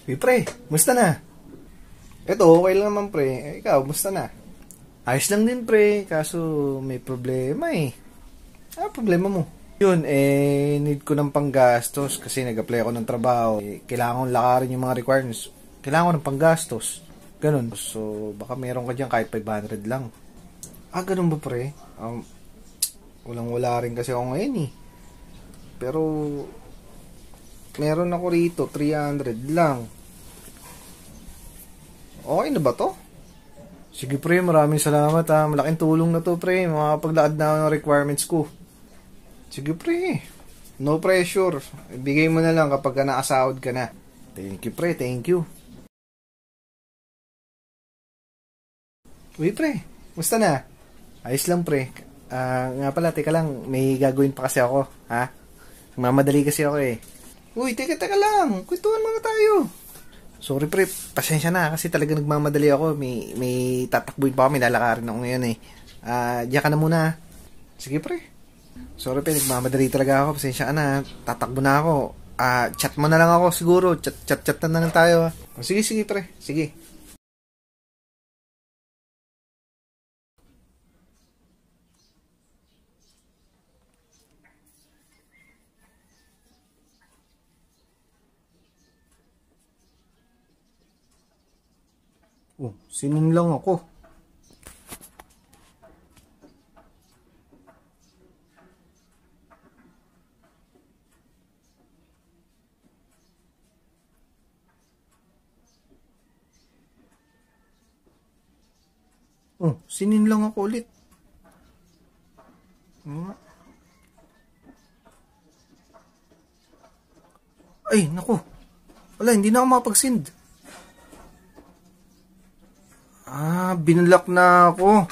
Uy, pre, musta na? Eto, okay lang naman, pre. Ikaw, musta na? Ayos lang din, pre. Kaso, may problema eh. Ah, problema mo? Yun, need ko ng panggastos kasi nag-apply ako ng trabaho. Kailangan kong lakarin yung mga requirements. Kailangan ko ng panggastos. Ganun. So, baka meron ka dyan kahit 500 lang. Ah, ganun ba, pre? Walang-wala rin kasi ako ngayon eh. Pero, meron ako rito, 300 lang. Okay na ba to? Sige pre, maraming salamat ha. Malaking tulong na to pre. Makakapaglaad na ako ng requirements ko. Sige pre. No pressure. Ibigay mo na lang kapag nakasahod ka na. Thank you pre, thank you. Uy pre, musta na? Ayos lang pre. Nga pala, teka lang. May gagawin pa kasi ako. Ha? Mamadali kasi ako eh. Uy, teka lang. Kwentuhan muna tayo. Sorry pre, pasensya na kasi talaga nagmamadali ako. May tatakbuhin pa ako, may lalakarin ako ngayon eh. Diyan ka na muna. Sige pre. Sorry pre, nagmamadali talaga ako. Pasensya ka na. Tatakbo na ako. Chat mo na lang ako siguro. Chat na lang tayo. Sige pre. Sige. Oh, sinin lang ako. Oh, sinin lang ako ulit. Hmm? Ay, naku. Wala, hindi na ako makapag-send. Binlock na ako.